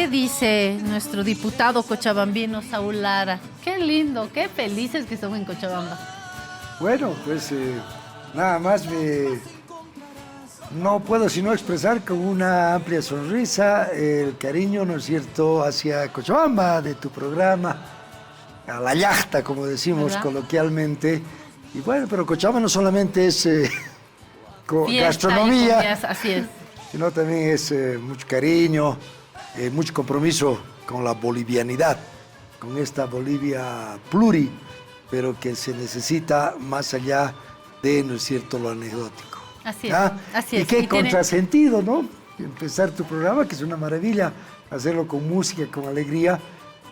¿qué dice nuestro diputado cochabambino Saúl Lara? Qué lindo, qué felices que son en Cochabamba. Bueno, pues nada más no puedo sino expresar con una amplia sonrisa el cariño, ¿no es cierto?, hacia Cochabamba, de tu programa, a la yachta, como decimos ¿verdad? coloquialmente. Y bueno, pero Cochabamba no solamente es Fiesta gastronomía, y comidas, así es. sino también es mucho cariño, mucho compromiso con la bolivianidad, con esta Bolivia pluri, pero que se necesita más allá de, ¿no es cierto?, lo anecdótico. Así es, ¿Ah? así Y es. qué Y tiene- contrasentido, ¿no? Empezar tu programa, que es una maravilla, hacerlo con música, con alegría,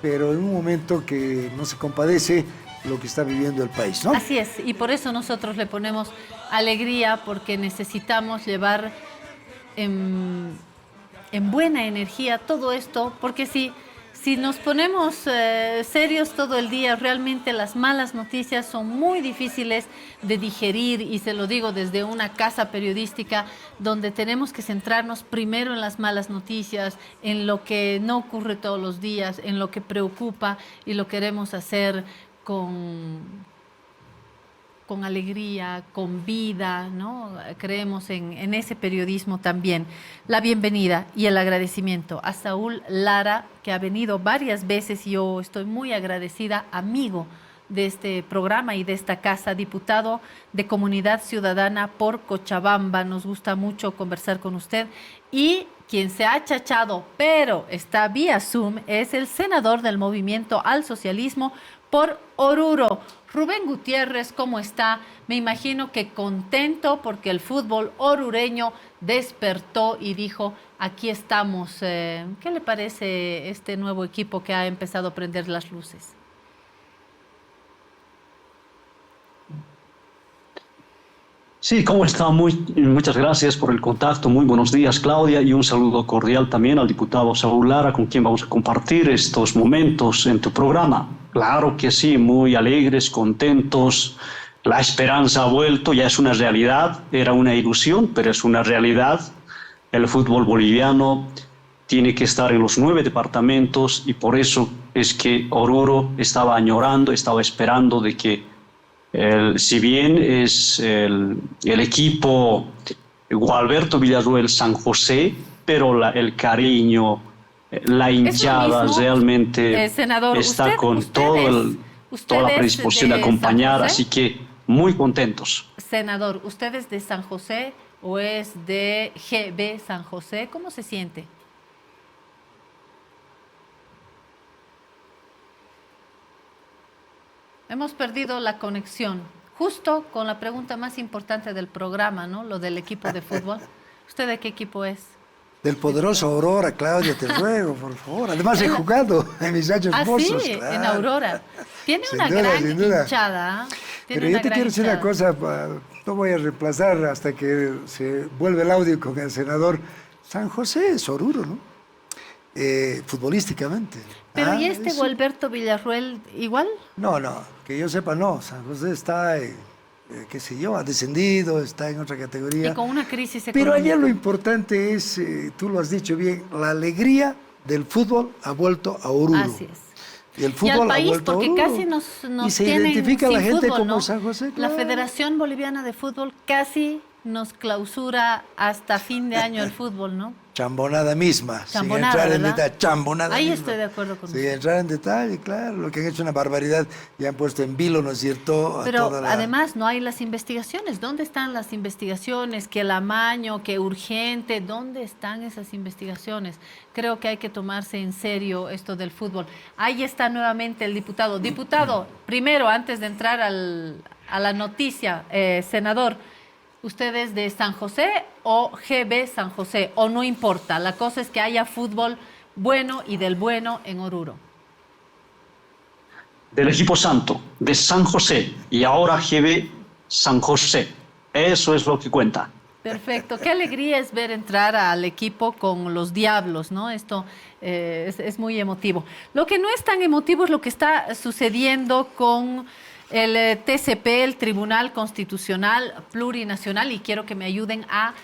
pero en un momento que no se compadece lo que está viviendo el país, ¿no? Así es, y por eso nosotros le ponemos alegría, porque necesitamos llevar en buena energía todo esto, porque si nos ponemos serios todo el día, realmente las malas noticias son muy difíciles de digerir, y se lo digo desde una casa periodística donde tenemos que centrarnos primero en las malas noticias, en lo que no ocurre todos los días, en lo que preocupa, y lo queremos hacer con alegría, con vida, ¿no? Creemos en ese periodismo también. La bienvenida y el agradecimiento a Saúl Lara, que ha venido varias veces, y yo estoy muy agradecida, amigo de este programa y de esta casa, diputado de Comunidad Ciudadana por Cochabamba. Nos gusta mucho conversar con usted. Y quien se ha achachado, pero está vía Zoom, es el senador del Movimiento al Socialismo por Oruro, Rubén Gutiérrez. ¿Cómo está? Me imagino que contento porque el fútbol orureño despertó y dijo, aquí estamos. ¿Qué le parece este nuevo equipo que ha empezado a prender las luces? Sí, ¿cómo está? Muchas gracias por el contacto. Muy buenos días, Claudia, y un saludo cordial también al diputado Saúl Lara, con quien vamos a compartir estos momentos en tu programa. Claro que sí, muy alegres, contentos. La esperanza ha vuelto, ya es una realidad. Era una ilusión, pero es una realidad. El fútbol boliviano tiene que estar en los 9 departamentos, y por eso es que Oruro estaba añorando, estaba esperando de que si bien es el equipo Gualberto Villarruel San José, pero el cariño, la Es lo hinchada mismo, realmente senador. está con toda Usted la es predisposición de de San acompañar, José. así que muy contentos. Senador, ¿usted es de San José o es de GB San José? ¿Cómo se siente? Hemos perdido la conexión, justo con la pregunta más importante del programa, ¿no? Lo del equipo de fútbol. ¿Usted de qué equipo es? Del poderoso Aurora, Claudia, te ruego, por favor. Además he jugado en mis años Ah, mozos, sí, en claro. Aurora. Tiene Sin una duda, gran sin duda. hinchada. ¿Ah? Tiene Pero una yo te gran quiero decir una hinchada. cosa, no voy a reemplazar hasta que se vuelve el audio con el senador. San José es Oruro, ¿no? Futbolísticamente. Pero ¿y Es Gualberto Villarruel igual? No, que yo sepa, no. San José está, qué sé yo, ha descendido, está en otra Y categoría. con una crisis Pero económica. allá lo importante es, tú lo has dicho bien, la alegría del fútbol ha vuelto a Oruro. Así es. Y el Y fútbol al ha país, vuelto a porque Oruro. casi nos Y se tienen identifica a la sin gente fútbol, como ¿no? San José, La claro. Federación Boliviana de Fútbol casi nos clausura hasta fin de año el fútbol, ¿no? Chambonada misma, Chambonada, sin entrar en ¿verdad? detalle. Chambonada Ahí misma. estoy de acuerdo con Sin usted. entrar en detalle, claro, lo que han hecho una barbaridad y han puesto en vilo, ¿no es cierto?, a Pero toda la... además no hay las investigaciones. ¿Dónde están las investigaciones? Que el amaño, que urgente, ¿dónde están esas investigaciones? Creo que hay que tomarse en serio esto del fútbol. Ahí está nuevamente el diputado. Diputado, primero, antes de entrar a la noticia, senador, ¿usted es de San José o GB San José? ¿O no importa? La cosa es que haya fútbol bueno y del bueno en Oruro. Del equipo santo, de San José, y ahora GB San José. Eso es lo que cuenta. Perfecto. Qué alegría es ver entrar al equipo con los Diablos, ¿no? Esto es muy emotivo. Lo que no es tan emotivo es lo que está sucediendo con el TCP, el Tribunal Constitucional Plurinacional, y quiero que me ayuden a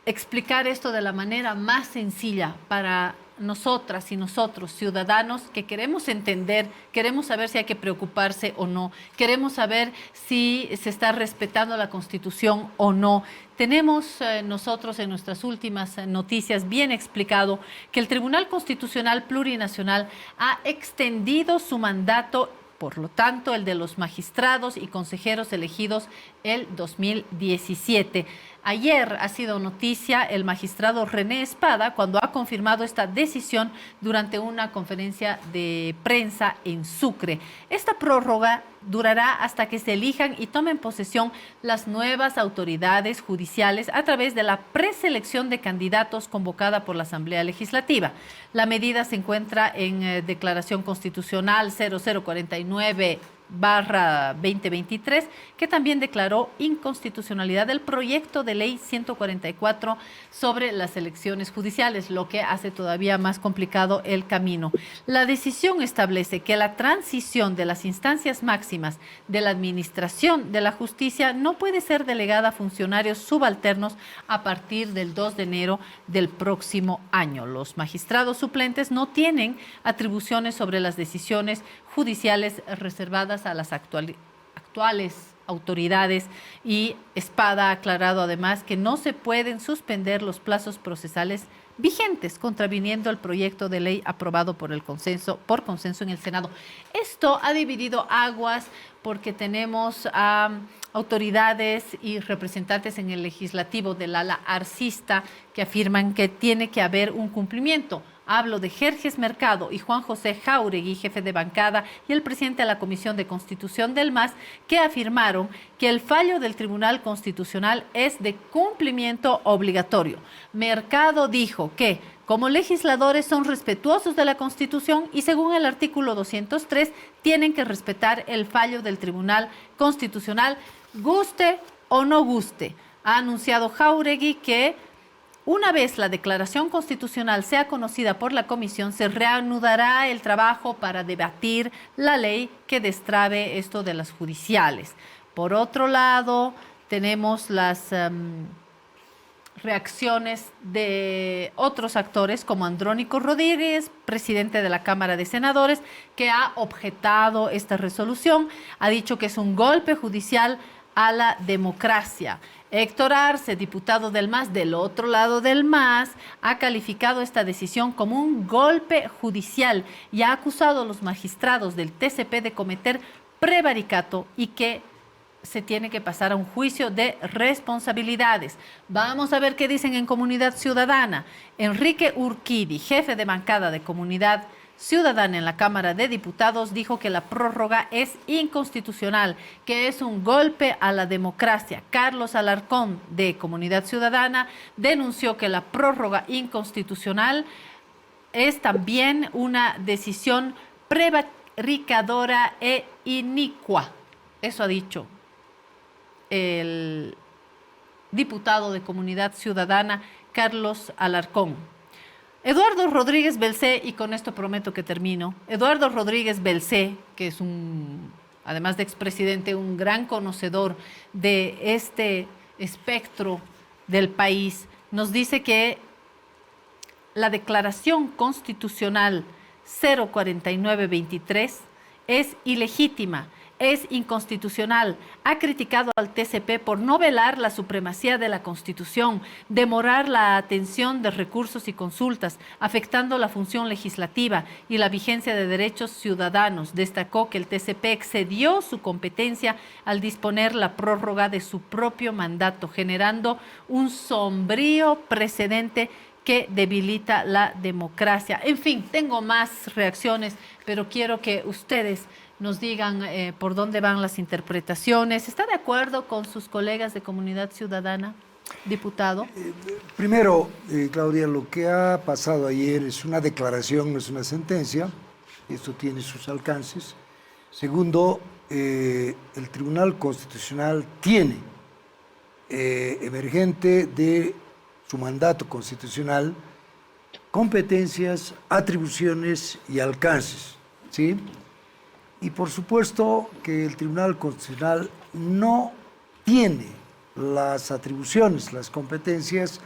explicar esto de la manera más sencilla para nosotras y nosotros, ciudadanos, que queremos entender, queremos saber si hay que preocuparse o no, queremos saber si se está respetando la Constitución o no. Tenemos nosotros en nuestras últimas noticias bien explicado que el Tribunal Constitucional Plurinacional ha extendido su mandato, por lo tanto, el de los magistrados y consejeros elegidos el 2017. Ayer ha sido noticia el magistrado René Espada cuando ha confirmado esta decisión durante una conferencia de prensa en Sucre. Esta prórroga durará hasta que se elijan y tomen posesión las nuevas autoridades judiciales a través de la preselección de candidatos convocada por la Asamblea Legislativa. La medida se encuentra en Declaración Constitucional 0049/2023, que también declaró inconstitucionalidad del proyecto de ley 144 sobre las elecciones judiciales, lo que hace todavía más complicado el camino. La decisión establece que la transición de las instancias máximas de la administración de la justicia no puede ser delegada a funcionarios subalternos a partir del 2 de enero del próximo año. Los magistrados suplentes no tienen atribuciones sobre las decisiones judiciales reservadas a las actuales autoridades, y Espada ha aclarado además que no se pueden suspender los plazos procesales vigentes, contraviniendo el proyecto de ley aprobado por consenso en el Senado. Esto ha dividido aguas porque tenemos a autoridades y representantes en el legislativo del ala arcista que afirman que tiene que haber un cumplimiento. Hablo de Jerjes Mercado y Juan José Jáuregui, jefe de bancada, y el presidente de la Comisión de Constitución del MAS, que afirmaron que el fallo del Tribunal Constitucional es de cumplimiento obligatorio. Mercado dijo que, como legisladores, son respetuosos de la Constitución y, según el artículo 203, tienen que respetar el fallo del Tribunal Constitucional, guste o no guste. Ha anunciado Jáuregui que una vez la declaración constitucional sea conocida por la Comisión, se reanudará el trabajo para debatir la ley que destrabe esto de las judiciales. Por otro lado, tenemos las reacciones de otros actores como Andrónico Rodríguez, presidente de la Cámara de Senadores, que ha objetado esta resolución, ha dicho que es un golpe judicial a la democracia. Héctor Arce, diputado del MAS, del otro lado del MAS, ha calificado esta decisión como un golpe judicial y ha acusado a los magistrados del TCP de cometer prevaricato y que se tiene que pasar a un juicio de responsabilidades. Vamos a ver qué dicen en Comunidad Ciudadana. Enrique Urquidi, jefe de bancada de Comunidad Ciudadana en la Cámara de Diputados, dijo que la prórroga es inconstitucional, que es un golpe a la democracia. Carlos Alarcón, de Comunidad Ciudadana, denunció que la prórroga inconstitucional es también una decisión prevaricadora e inicua. Eso ha dicho el diputado de Comunidad Ciudadana, Carlos Alarcón. Eduardo Rodríguez Belcé, y con esto prometo que termino, Eduardo Rodríguez Belcé, que es además de expresidente, un gran conocedor de este espectro del país, nos dice que la Declaración Constitucional 049/23 es ilegítima, es inconstitucional. Ha criticado al TCP por no velar la supremacía de la Constitución, demorar la atención de recursos y consultas, afectando la función legislativa y la vigencia de derechos ciudadanos. Destacó que el TCP excedió su competencia al disponer la prórroga de su propio mandato, generando un sombrío precedente que debilita la democracia. En fin, tengo más reacciones, pero quiero que ustedes nos digan por dónde van las interpretaciones. ¿Está de acuerdo con sus colegas de Comunidad Ciudadana, diputado? Primero, Claudia, lo que ha pasado ayer es una declaración, no es una sentencia. Esto tiene sus alcances. Segundo, el Tribunal Constitucional tiene emergente de su mandato constitucional competencias, atribuciones y alcances, ¿sí? Y por supuesto que el Tribunal Constitucional no tiene las atribuciones, las competencias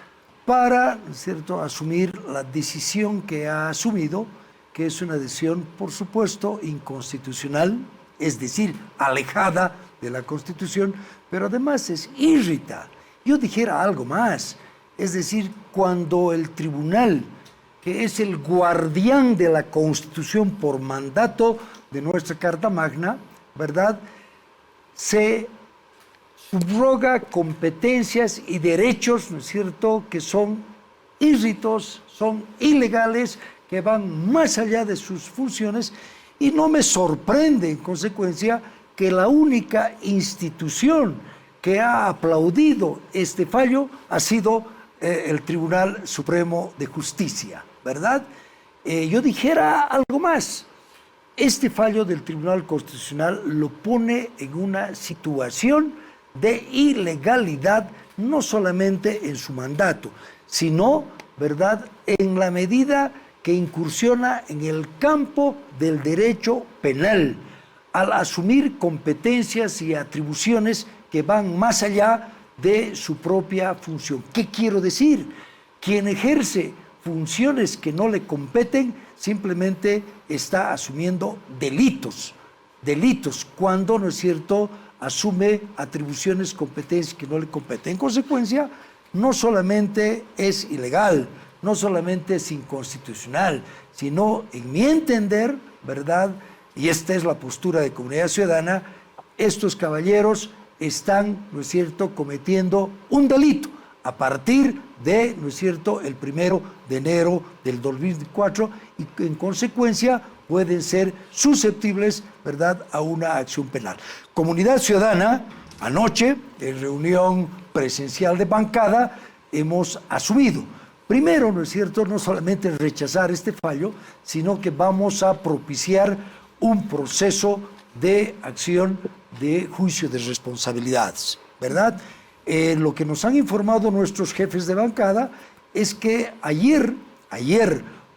para, ¿no es cierto?, asumir la decisión que ha asumido, que es una decisión, por supuesto, inconstitucional, es decir, alejada de la Constitución, pero además es irrita. Yo dijera algo más, es decir, cuando el tribunal, que es el guardián de la Constitución por mandato de nuestra Carta Magna, ¿verdad?, se subroga competencias y derechos, ¿no es cierto?, que son írritos, son ilegales, que van más allá de sus funciones, y no me sorprende, en consecuencia, que la única institución que ha aplaudido este fallo ha sido el Tribunal Supremo de Justicia, ¿verdad? Yo dijera algo más. Este fallo del Tribunal Constitucional lo pone en una situación de ilegalidad, no solamente en su mandato, sino, ¿verdad?, en la medida que incursiona en el campo del derecho penal, al asumir competencias y atribuciones que van más allá de su propia función. ¿Qué quiero decir? Quien ejerce funciones que no le competen simplemente está asumiendo delitos, cuando, ¿no es cierto?, asume atribuciones, competencias que no le competen. En consecuencia, no solamente es ilegal, no solamente es inconstitucional, sino, en mi entender, ¿verdad?, y esta es la postura de Comunidad Ciudadana, estos caballeros están, ¿no es cierto?, cometiendo un delito a partir de, ¿no es cierto?, el 1 de enero del 2024, y en consecuencia pueden ser susceptibles, ¿verdad?, a una acción penal. Comunidad Ciudadana, anoche, en reunión presencial de bancada, hemos asumido, primero, ¿no es cierto?, no solamente rechazar este fallo, sino que vamos a propiciar un proceso de acción de juicio de responsabilidades, ¿verdad? Lo que nos han informado nuestros jefes de bancada es que ayer,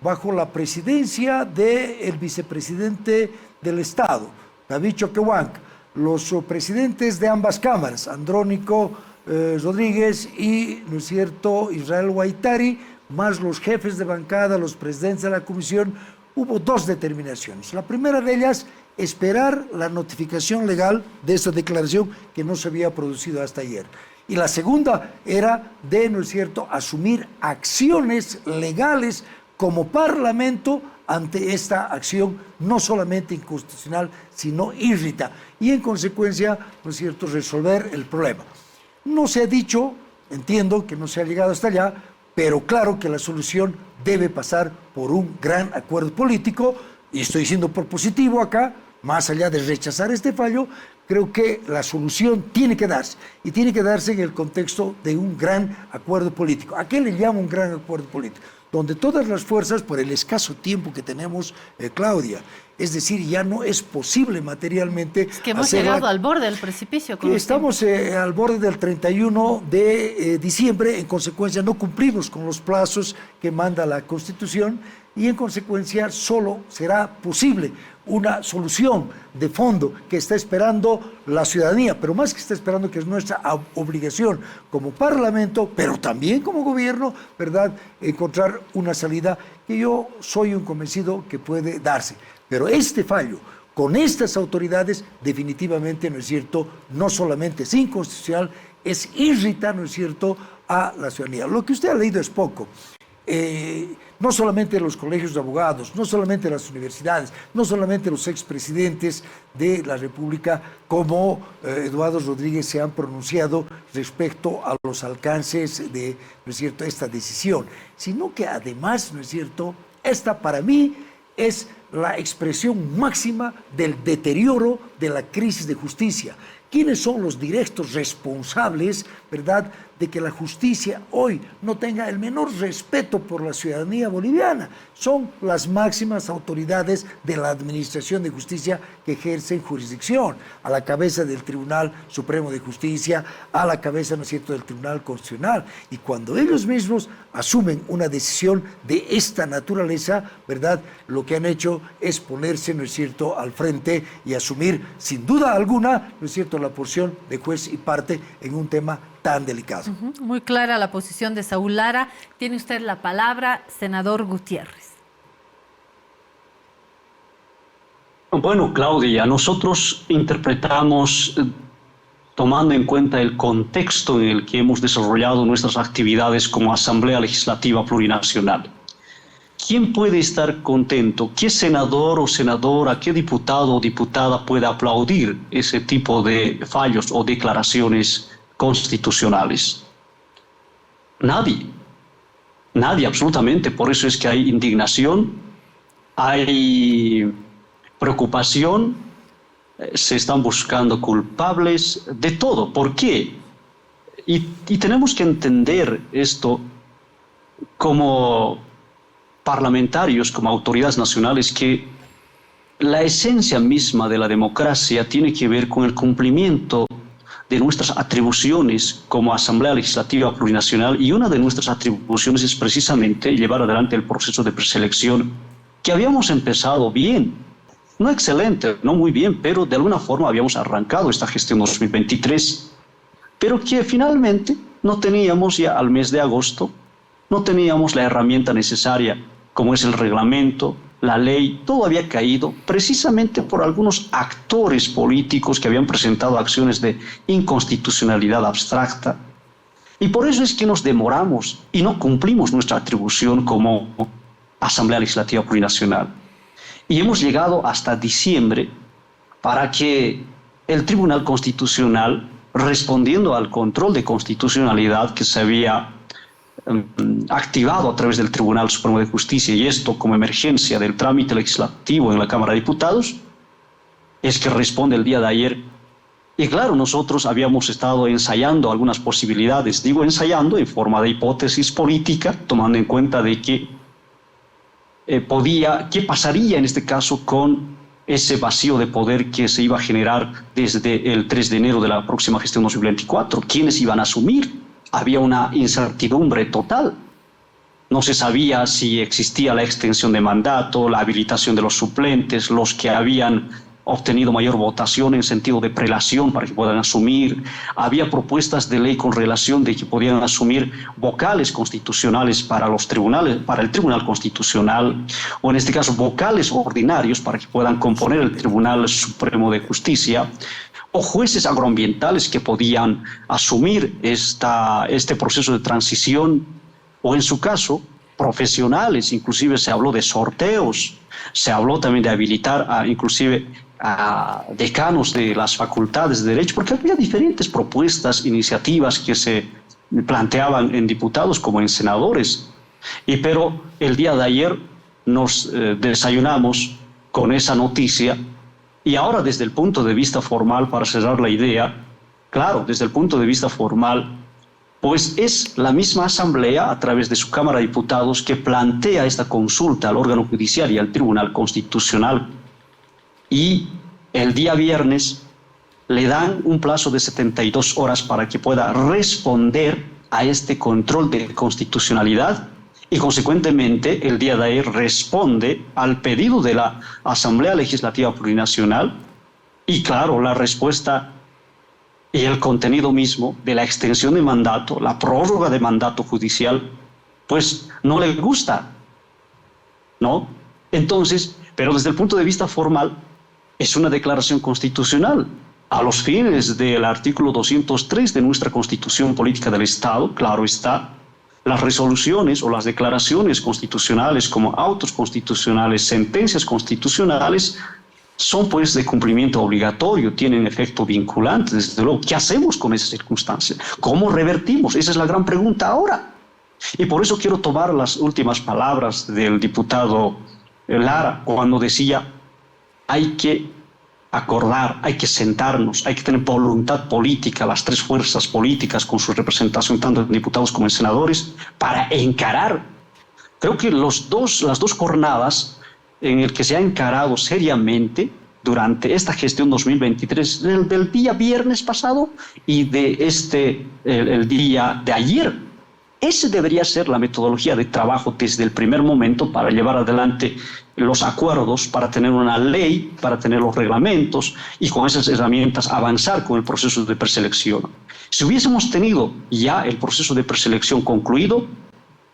bajo la presidencia del vicepresidente del Estado, David Choquehuanca, los presidentes de ambas cámaras, Andrónico Rodríguez y, ¿no es cierto?, Israel Guaitari, más los jefes de bancada, los presidentes de la comisión, hubo dos determinaciones. La primera de ellas, esperar la notificación legal de esta declaración que no se había producido hasta ayer. Y la segunda era de, ¿no es cierto?, asumir acciones legales como Parlamento ante esta acción no solamente inconstitucional, sino irrita. Y en consecuencia, ¿no es cierto?, resolver el problema. No se ha dicho, entiendo que no se ha llegado hasta allá, pero claro que la solución debe pasar por un gran acuerdo político, y estoy siendo propositivo acá, más allá de rechazar este fallo, creo que la solución tiene que darse, y tiene que darse en el contexto de un gran acuerdo político. ¿A qué le llamo un gran acuerdo político? Donde todas las fuerzas, por el escaso tiempo que tenemos, Claudia, es decir, ya no es posible materialmente... Es que hemos llegado al borde del precipicio. Estamos al borde del 31 de diciembre, en consecuencia no cumplimos con los plazos que manda la Constitución, y en consecuencia solo será posible una solución de fondo que está esperando la ciudadanía, pero más que está esperando, que es nuestra obligación como Parlamento, pero también como gobierno, ¿verdad?, encontrar una salida que yo soy un convencido que puede darse. Pero este fallo, con estas autoridades, definitivamente, ¿no es cierto?, no solamente es inconstitucional, es irritar, ¿no es cierto?, a la ciudadanía. Lo que usted ha leído es poco. No solamente los colegios de abogados, no solamente las universidades, no solamente los expresidentes de la República como Eduardo Rodríguez se han pronunciado respecto a los alcances de, ¿no es cierto?, esta decisión, sino que además, ¿no es cierto?, esta para mí es la expresión máxima del deterioro de la crisis de justicia. ¿Quiénes son los directos responsables, verdad, de que la justicia hoy no tenga el menor respeto por la ciudadanía boliviana? Son las máximas autoridades de la Administración de Justicia que ejercen jurisdicción, a la cabeza del Tribunal Supremo de Justicia, a la cabeza, ¿no es cierto?, del Tribunal Constitucional. Y cuando ellos mismos asumen una decisión de esta naturaleza, ¿verdad?, lo que han hecho es ponerse, ¿no es cierto?, al frente y asumir, sin duda alguna, ¿no es cierto?, la porción de juez y parte en un tema tan delicado. Muy clara la posición de Saúl Lara. Tiene usted la palabra, senador Gutiérrez. Bueno, Claudia, nosotros interpretamos, tomando en cuenta el contexto en el que hemos desarrollado nuestras actividades como Asamblea Legislativa Plurinacional. ¿Quién puede estar contento? ¿Qué senador o senadora, qué diputado o diputada puede aplaudir ese tipo de fallos o declaraciones constitucionales? Nadie. Nadie, absolutamente. Por eso es que hay indignación, hay preocupación, se están buscando culpables de todo. ¿Por qué? Y tenemos que entender esto como parlamentarios, como autoridades nacionales, que la esencia misma de la democracia tiene que ver con el cumplimiento de nuestras atribuciones como Asamblea Legislativa Plurinacional, y una de nuestras atribuciones es precisamente llevar adelante el proceso de preselección que habíamos empezado bien, no excelente, no muy bien, pero de alguna forma habíamos arrancado esta gestión 2023, pero que finalmente no teníamos ya al mes de agosto, no teníamos la herramienta necesaria, como es el reglamento, la ley. Todo había caído precisamente por algunos actores políticos que habían presentado acciones de inconstitucionalidad abstracta. Y por eso es que nos demoramos y no cumplimos nuestra atribución como Asamblea Legislativa Plurinacional. Y hemos llegado hasta diciembre para que el Tribunal Constitucional, respondiendo al control de constitucionalidad que se había activado a través del Tribunal Supremo de Justicia, y esto como emergencia del trámite legislativo en la Cámara de Diputados, es que responde el día de ayer. Y claro, nosotros habíamos estado ensayando algunas posibilidades, digo ensayando en forma de hipótesis política, tomando en cuenta de que qué pasaría en este caso con ese vacío de poder que se iba a generar desde el 3 de enero de la próxima gestión 2024. ¿Quiénes iban a asumir? Había una incertidumbre total. No se sabía si existía la extensión de mandato, la habilitación de los suplentes, los que habían obtenido mayor votación en sentido de prelación para que puedan asumir. Había propuestas de ley con relación de que podían asumir vocales constitucionales para los tribunales, para el Tribunal Constitucional, o en este caso vocales ordinarios para que puedan componer el Tribunal Supremo de Justicia, o jueces agroambientales que podían asumir este proceso de transición, o en su caso, profesionales. Inclusive se habló de sorteos, se habló también de habilitar inclusive a decanos de las facultades de Derecho, porque había diferentes propuestas, iniciativas que se planteaban en diputados como en senadores. Pero el día de ayer nos desayunamos con esa noticia. Y ahora, desde el punto de vista formal, para cerrar la idea, claro, desde el punto de vista formal, pues es la misma Asamblea, a través de su Cámara de Diputados, que plantea esta consulta al órgano judicial y al Tribunal Constitucional. Y el día viernes le dan un plazo de 72 horas para que pueda responder a este control de constitucionalidad. Y consecuentemente el día de ayer responde al pedido de la Asamblea Legislativa Plurinacional, y claro, la respuesta y el contenido mismo de la extensión de mandato, la prórroga de mandato judicial, pues no le gusta, ¿no? Entonces, pero desde el punto de vista formal, es una declaración constitucional. A los fines del artículo 203 de nuestra Constitución Política del Estado, claro está, las resoluciones o las declaraciones constitucionales como autos constitucionales, sentencias constitucionales, son pues de cumplimiento obligatorio, tienen efecto vinculante, desde luego. ¿Qué hacemos con esa circunstancia? ¿Cómo revertimos? Esa es la gran pregunta ahora. Y por eso quiero tomar las últimas palabras del diputado Lara, cuando decía, hay que acordar, hay que sentarnos, hay que tener voluntad política, las tres fuerzas políticas con su representación tanto en diputados como en senadores, para encarar. Creo que las dos jornadas en el que se ha encarado seriamente durante esta gestión 2023, del día viernes pasado y de el día de ayer, esa debería ser la metodología de trabajo desde el primer momento para llevar adelante los acuerdos, para tener una ley, para tener los reglamentos y con esas herramientas avanzar con el proceso de preselección. Si hubiésemos tenido ya el proceso de preselección concluido,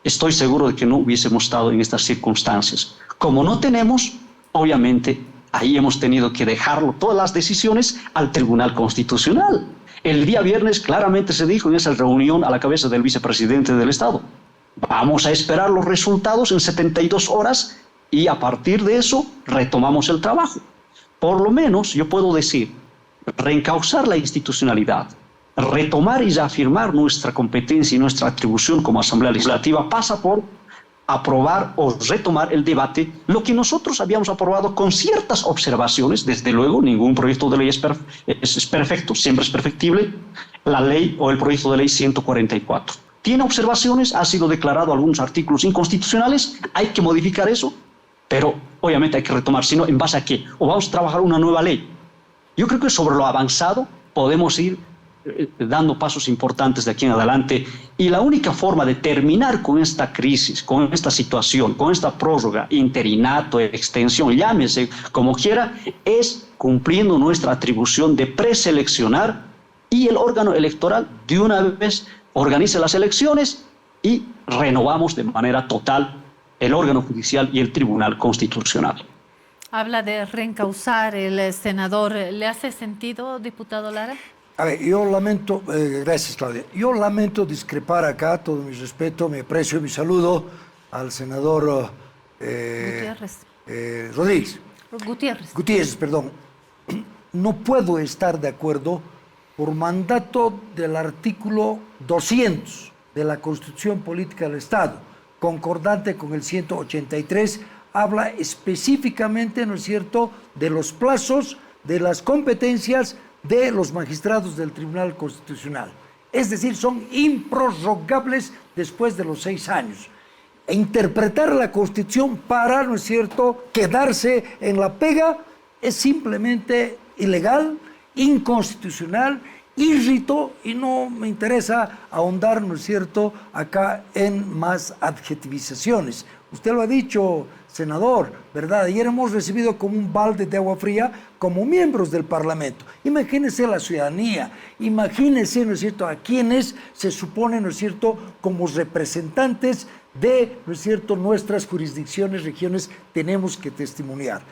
estoy seguro de que no hubiésemos estado en estas circunstancias. Como no tenemos, obviamente, ahí hemos tenido que dejarlo, todas las decisiones, al Tribunal Constitucional. El día viernes claramente se dijo en esa reunión a la cabeza del vicepresidente del Estado: vamos a esperar los resultados en 72 horas y a partir de eso retomamos el trabajo. Por lo menos yo puedo decir, reencauzar la institucionalidad, retomar y reafirmar nuestra competencia y nuestra atribución como Asamblea Legislativa pasa por aprobar o retomar el debate, lo que nosotros habíamos aprobado con ciertas observaciones. Desde luego, ningún proyecto de ley es perfecto, siempre es perfectible. La ley o el proyecto de ley 144. Tiene observaciones, ha sido declarado algunos artículos inconstitucionales, hay que modificar eso, pero obviamente hay que retomar, sino en base a qué, o vamos a trabajar una nueva ley. Yo creo que sobre lo avanzado podemos ir dando pasos importantes de aquí en adelante, y la única forma de terminar con esta crisis, con esta situación, con esta prórroga, interinato, extensión, llámese como quiera, es cumpliendo nuestra atribución de preseleccionar, y el órgano electoral de una vez organice las elecciones y renovamos de manera total el órgano judicial y el Tribunal Constitucional. Habla de reencauzar el senador. ¿Le hace sentido, diputado Lara? A ver, yo lamento, gracias Claudia, yo lamento discrepar acá, todo mi respeto, mi aprecio, mi saludo al senador Rodríguez. Gutiérrez, perdón. No puedo estar de acuerdo por mandato del artículo 200 de la Constitución Política del Estado, concordante con el 183, habla específicamente, ¿no es cierto?, de los plazos, de las competencias de los magistrados del Tribunal Constitucional. Es decir, son improrrogables después de los 6 años. E interpretar la Constitución para, ¿no es cierto?, quedarse en la pega es simplemente ilegal, inconstitucional, irrito, y no me interesa ahondar, ¿no es cierto?, acá en más adjetivizaciones. Usted lo ha dicho, senador, ¿verdad? Ayer hemos recibido como un balde de agua fría como miembros del Parlamento. Imagínense la ciudadanía, imagínense, ¿no es cierto?, a quienes se supone, ¿no es cierto?, como representantes de, ¿no es cierto?, nuestras jurisdicciones, regiones, tenemos que testimoniar.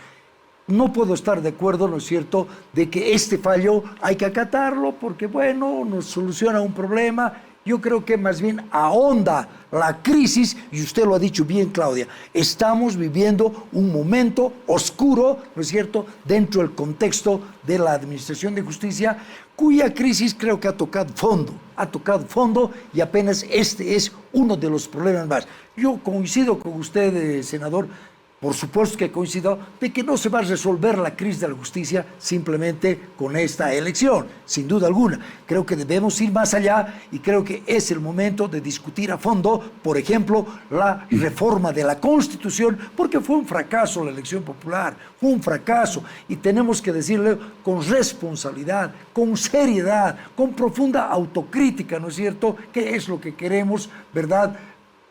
No puedo estar de acuerdo, ¿no es cierto?, de que este fallo hay que acatarlo porque, bueno, nos soluciona un problema. Yo creo que más bien ahonda la crisis, y usted lo ha dicho bien, Claudia, estamos viviendo un momento oscuro, ¿no es cierto?, dentro del contexto de la Administración de Justicia, cuya crisis creo que ha tocado fondo, y apenas este es uno de los problemas más. Yo coincido con usted, senador, por supuesto que coincido, de que no se va a resolver la crisis de la justicia simplemente con esta elección, sin duda alguna. Creo que debemos ir más allá y creo que es el momento de discutir a fondo, por ejemplo, la reforma de la Constitución, porque fue un fracaso la elección popular, fue un fracaso, y tenemos que decirle con responsabilidad, con seriedad, con profunda autocrítica, ¿no es cierto?, qué es lo que queremos, ¿verdad?,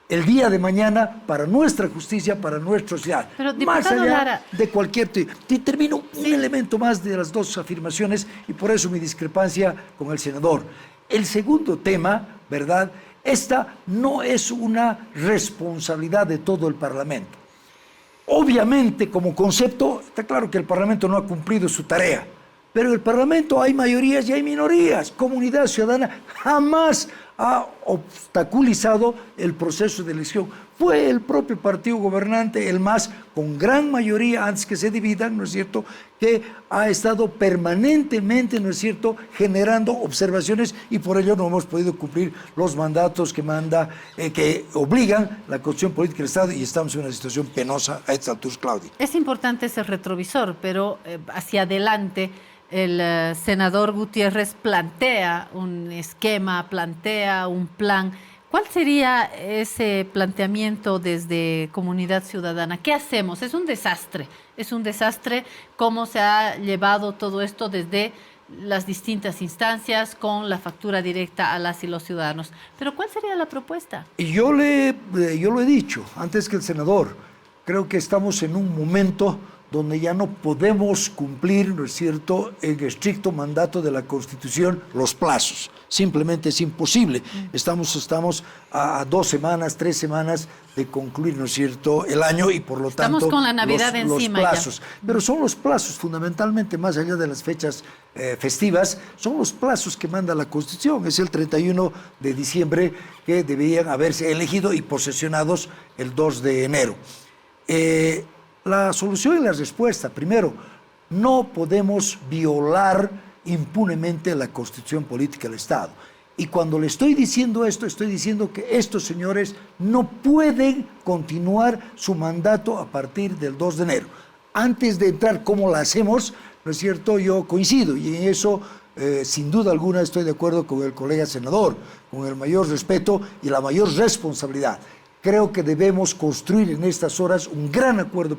el día de mañana para nuestra justicia, para nuestra sociedad. Pero, más allá Lara, de cualquier... Termino un elemento más de las dos afirmaciones, y por eso mi discrepancia con el senador. El segundo tema, ¿verdad?, esta no es una responsabilidad de todo el Parlamento. Obviamente, como concepto, está claro que el Parlamento no ha cumplido su tarea, pero en el Parlamento hay mayorías y hay minorías. Comunidad ciudadana jamás ha obstaculizado el proceso de elección. Fue el propio partido gobernante, el MAS, con gran mayoría, antes que se dividan, ¿no es cierto?, que ha estado permanentemente, ¿no es cierto?, generando observaciones, y por ello no hemos podido cumplir los mandatos que obligan la Constitución Política del Estado, y estamos en una situación penosa a esta altura, Claudia. Es importante ese retrovisor, pero hacia adelante el senador Gutiérrez plantea un esquema, plantea un plan. ¿Cuál sería ese planteamiento desde Comunidad Ciudadana? ¿Qué hacemos? Es un desastre cómo se ha llevado todo esto desde las distintas instancias con la factura directa a las y los ciudadanos. Pero ¿cuál sería la propuesta? Yo lo he dicho antes que el senador. creo que estamos en un momento donde ya no podemos cumplir, ¿no es cierto?, en estricto mandato de la Constitución los plazos. Simplemente es imposible. Estamos a 2 semanas, 3 semanas de concluir, ¿no es cierto?, el año y por lo tanto estamos con la Navidad encima los plazos. Pero son los plazos, fundamentalmente, más allá de las fechas festivas, son los plazos que manda la Constitución. Es el 31 de diciembre que debían haberse elegido y posesionados el 2 de enero. La solución y la respuesta, primero, no podemos violar impunemente la Constitución política del Estado. Y cuando le estoy diciendo esto, estoy diciendo que estos señores no pueden continuar su mandato a partir del 2 de enero. Antes de entrar cómo lo hacemos, ¿no es cierto?, yo coincido y en eso, sin duda alguna, estoy de acuerdo con el colega senador, con el mayor respeto y la mayor responsabilidad. Creo que debemos construir en estas horas un gran acuerdo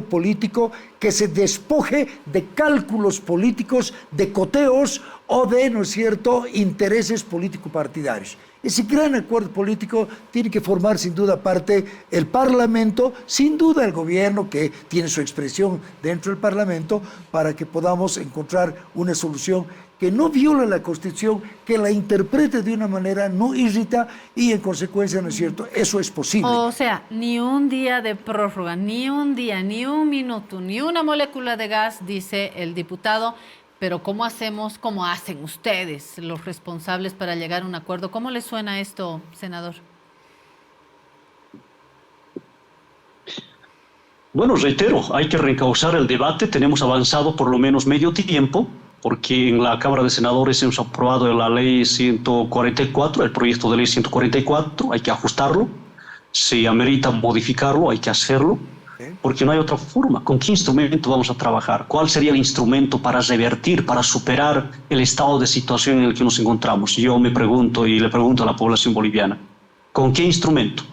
político que se despoje de cálculos políticos, de coteos o de, ¿no es cierto?, intereses político-partidarios. Ese gran acuerdo político tiene que formar sin duda parte el Parlamento, sin duda el gobierno que tiene su expresión dentro del Parlamento, para que podamos encontrar una solución que no viole la Constitución, que la interprete de una manera no irrita y en consecuencia, ¿no es cierto?, eso es posible. O sea, ni un día de prórroga, ni un día, ni un minuto, ni una molécula de gas, dice el diputado. Pero ¿cómo hacemos, cómo hacen ustedes, los responsables, para llegar a un acuerdo? ¿Cómo les suena esto, senador? Bueno, reitero, hay que reencauzar el debate. Tenemos avanzado por lo menos medio tiempo, porque en la Cámara de Senadores hemos aprobado la ley 144, el proyecto de ley 144, hay que ajustarlo. Si amerita modificarlo, hay que hacerlo, porque no hay otra forma. ¿Con qué instrumento vamos a trabajar? ¿Cuál sería el instrumento para revertir, para superar el estado de situación en el que nos encontramos? Yo me pregunto y le pregunto a la población boliviana, ¿con qué instrumento?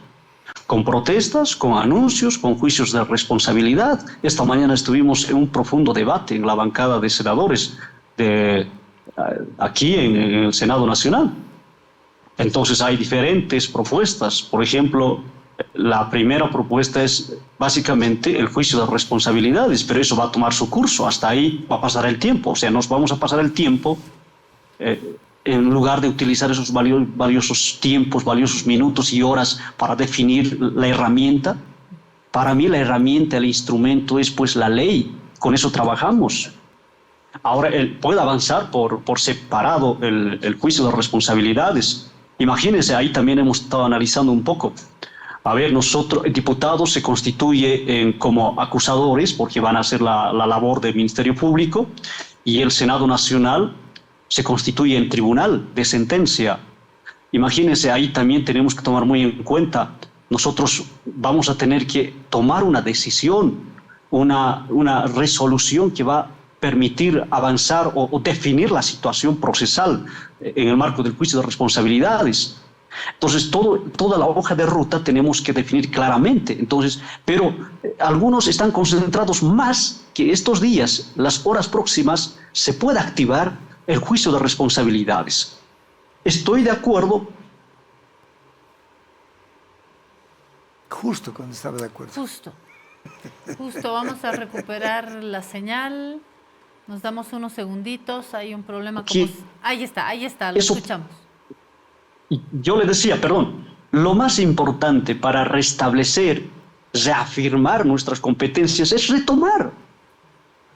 ¿Con protestas, con anuncios, con juicios de responsabilidad? Esta mañana estuvimos en un profundo debate en la bancada de senadores aquí en el Senado Nacional. Entonces hay diferentes propuestas. Por ejemplo, la primera propuesta es básicamente el juicio de responsabilidades, pero eso va a tomar su curso. Hasta ahí va a pasar el tiempo. O sea, nos vamos a pasar el tiempo en lugar de utilizar esos valiosos tiempos, valiosos minutos y horas para definir la herramienta. Para mí la herramienta, el instrumento es pues la ley. Con eso trabajamos. Ahora, puede avanzar por separado el juicio de responsabilidades. Imagínense, ahí también hemos estado analizando un poco. A ver, nosotros, el diputado se constituye como acusadores porque van a hacer la labor del Ministerio Público, y el Senado Nacional se constituye en tribunal de sentencia. Imagínense, ahí también tenemos que tomar muy en cuenta, nosotros vamos a tener que tomar una decisión, una resolución que va a permitir avanzar o definir la situación procesal en el marco del juicio de responsabilidades. Entonces, toda la hoja de ruta tenemos que definir claramente. Entonces, pero algunos están concentrados más que estos días, las horas próximas, se pueda activar el juicio de responsabilidades. Estoy de acuerdo. Justo cuando estaba de acuerdo. Justo, vamos a recuperar la señal. Nos damos unos segunditos, hay un problema. Ahí está, lo escuchamos. Yo le decía, lo más importante para restablecer, reafirmar nuestras competencias es retomar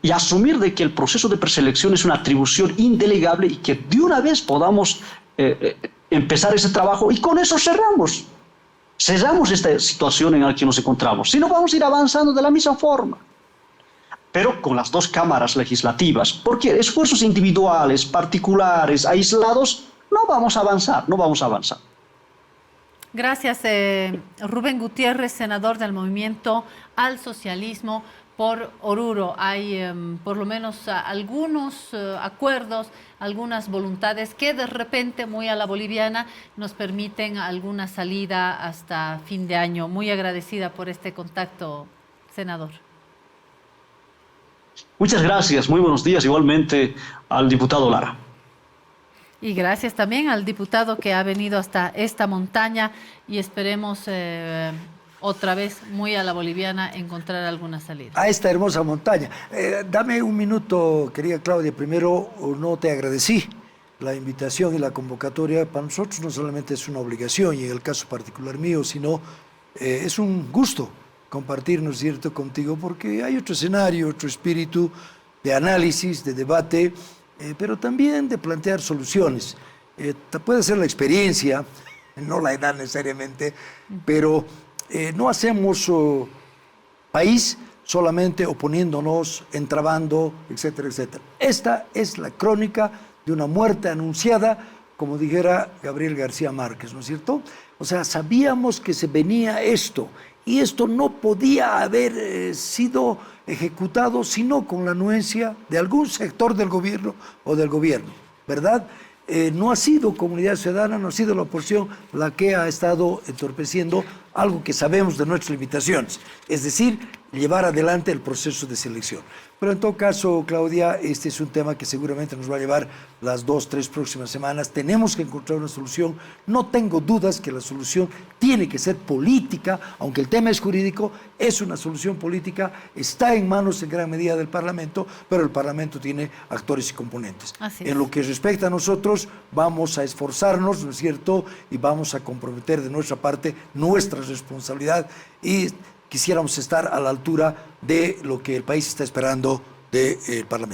y asumir de que el proceso de preselección es una atribución indelegable y que de una vez podamos empezar ese trabajo, y con eso cerramos esta situación en la que nos encontramos. Si no, vamos a ir avanzando de la misma forma, pero con las dos cámaras legislativas, porque esfuerzos individuales, particulares, aislados, no vamos a avanzar. Gracias, Rubén Gutiérrez, senador del Movimiento al Socialismo por Oruro. Hay por lo menos algunos acuerdos, algunas voluntades que de repente, muy a la boliviana, nos permiten alguna salida hasta fin de año. Muy agradecida por este contacto, senador. Muchas gracias, muy buenos días, igualmente al diputado Lara. Y gracias también al diputado que ha venido hasta esta montaña, y esperemos otra vez, muy a la boliviana, encontrar alguna salida. A esta hermosa montaña. Dame un minuto, querida Claudia. Primero, no te agradecí la invitación y la convocatoria. Para nosotros no solamente es una obligación, y en el caso particular mío, sino es un gusto compartir, ¿no es cierto?, contigo, porque hay otro escenario, otro espíritu de análisis, de debate, pero también de plantear soluciones. Puede ser la experiencia, no la edad necesariamente, pero no hacemos país solamente oponiéndonos, entrabando, etcétera, etcétera. Esta es la crónica de una muerte anunciada, como dijera Gabriel García Márquez, ¿no es cierto? O sea, sabíamos que se venía esto, y esto no podía haber sido ejecutado sino con la anuencia de algún sector del gobierno o del gobierno, ¿verdad? No ha sido comunidad ciudadana, no ha sido la oposición la que ha estado entorpeciendo algo que sabemos de nuestras limitaciones, es decir, llevar adelante el proceso de selección. Pero en todo caso, Claudia, este es un tema que seguramente nos va a llevar las 2, 3 próximas semanas. Tenemos que encontrar una solución. No tengo dudas que la solución tiene que ser política, aunque el tema es jurídico, es una solución política, está en manos en gran medida del Parlamento, pero el Parlamento tiene actores y componentes. En lo que respecta a nosotros, vamos a esforzarnos, ¿no es cierto?, y vamos a comprometer de nuestra parte nuestra responsabilidad, y quisiéramos estar a la altura de lo que el país está esperando del Parlamento.